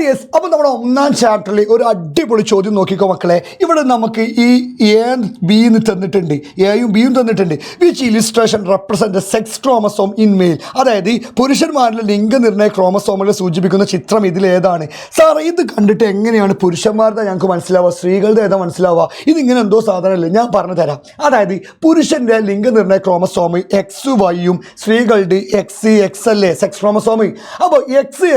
Yes, അപ്പോൾ നമ്മുടെ ഒന്നാം ചാപ്റ്ററിൽ ഒരു അടിപൊളി ചോദ്യം നോക്കിക്കോ മക്കളെ. ഇവിടെ നമുക്ക് ഈ എ ബി എന്ന് തന്നിട്ടുണ്ട്, എയും ബിയും തന്നിട്ടുണ്ട്. Which illustration represent sex chromosome in male, അതായത് പുരുഷന്മാരിലെ ലിംഗനിർണ്ണയ ക്രോമസോമുകളെ സൂചിപ്പിക്കുന്ന ചിത്രം ഇതിലേതാണ്? സാർ ഇത് കണ്ടിട്ട് എങ്ങനെയാണ് പുരുഷന്മാരുടെ ഞങ്ങൾക്ക് മനസ്സിലാവുക, സ്ത്രീകളുടെ ഏതാ മനസ്സിലാവുക? ഇതിങ്ങനെ എന്തോ സാധനമല്ലേ, ഞാൻ പറഞ്ഞു തരാം. അതായത് പുരുഷൻ്റെ ലിംഗനിർണ്ണയ ക്രോമസോം എക്സ് വൈയും സ്ത്രീകളുടെ എക്സ് എക്സ് അല്ലേ സെക്സ് ക്രോമസോം. അപ്പോൾ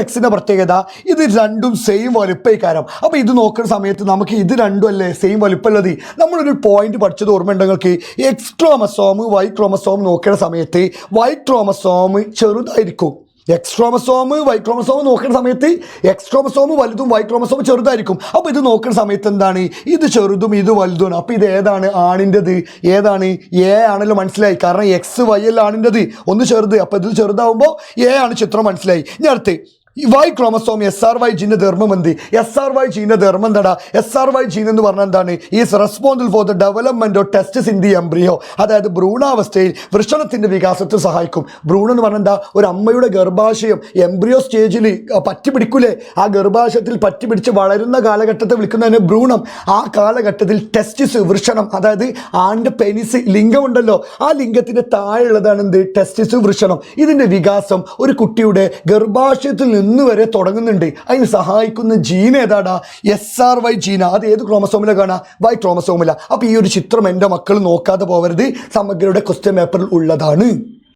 എക്സിൻ്റെ പ്രത്യേകത ഇത് രണ്ടും സെയിം വലുപ്പക്കാരം. അപ്പോൾ ഇത് നോക്കുന്ന സമയത്ത് നമുക്ക് ഇത് രണ്ടും അല്ലേ സെയിം വലുപ്പമുള്ളത്. നമ്മളൊരു പോയിന്റ് പഠിച്ചത് ഓർമ്മയുണ്ടെങ്കിൽ എക്സ് ക്രോമസോം വൈ ക്രോമസോം നോക്കുന്ന സമയത്ത് വൈ ക്രോമസോം ചെറുതായിരിക്കും, എക്സ് ക്രോമസോം വൈ ക്രോമസോം നോക്കുന്ന സമയത്ത് എക്സ് ക്രോമസോം വലുതും വൈ ക്രോമസോം ചെറുതായിരിക്കും. അപ്പോൾ ഇത് നോക്കുന്ന സമയത്ത് എന്താണ്, ഇത് ചെറുതും ഇത് വലുതുമാണ്. അപ്പോൾ ഇത് ഏതാണ് ആണിൻ്റെത്, ഏതാണ് എ ആണല്ലോ, മനസ്സിലായി. കാരണം എക്സ് വൈ അല്ല ആണിൻ്റെത്, ഒന്ന് ചെറുത്. അപ്പോൾ ഇതിൽ ചെറുതാവുമ്പോൾ എ ആണ് ചിത്രം, മനസ്സിലായി. ഇനി അടുത്ത് Y chromosome S R Y ജീൻ്റെ ധർമ്മം എന്ത്? എസ് ആർ വൈ ജീൻ്റെ ധർമ്മം എന്താടാ? എസ് ആർ വൈ ജീൻ എന്ന് പറഞ്ഞാൽ എന്താണ്? Is responsible for the development of tests in the embryo, അതായത് ഭ്രൂണാവസ്ഥയിൽ വൃഷണത്തിൻ്റെ വികാസത്തിൽ സഹായിക്കും. ഭ്രൂണം എന്ന് പറഞ്ഞാൽ എന്താ? ഒരു അമ്മയുടെ ഗർഭാശയം എംബ്രിയോ സ്റ്റേജിൽ പറ്റി പിടിക്കൂലേ, ആ ഗർഭാശയത്തിൽ പറ്റി പിടിച്ച് വളരുന്ന കാലഘട്ടത്തെ വിളിക്കുന്നതിന് ഭ്രൂണം. ആ കാലഘട്ടത്തിൽ ടെസ്റ്റിസ് വൃഷണം, അതായത് ആണിൻ്റെ പെനിസ് ലിംഗമുണ്ടല്ലോ, ആ ലിംഗത്തിൻ്റെ താഴെയുള്ളതാണ് എന്ത്? ടെസ്റ്റിസ് വൃഷണം. ഇതിൻ്റെ വികാസം ഒരു കുട്ടിയുടെ ഗർഭാശയത്തിൽ നിന്ന് വരെ തുടങ്ങുന്നുണ്ട്. അതിന് സഹായിക്കുന്ന ജീൻ ഏതാടാ? എസ് ആർ വൈ ജീന. അത് ഏത് ക്രോമസോമിലാണ് കാണാ? വൈ ക്രോമസോമില. അപ്പോൾ ഈ ഒരു ചിത്രം എൻ്റെ മക്കൾ നോക്കാതെ പോകരുത്, സമഗ്രയുടെ ക്വസ്റ്റ്യൻ പേപ്പറിൽ ഉള്ളതാണ്.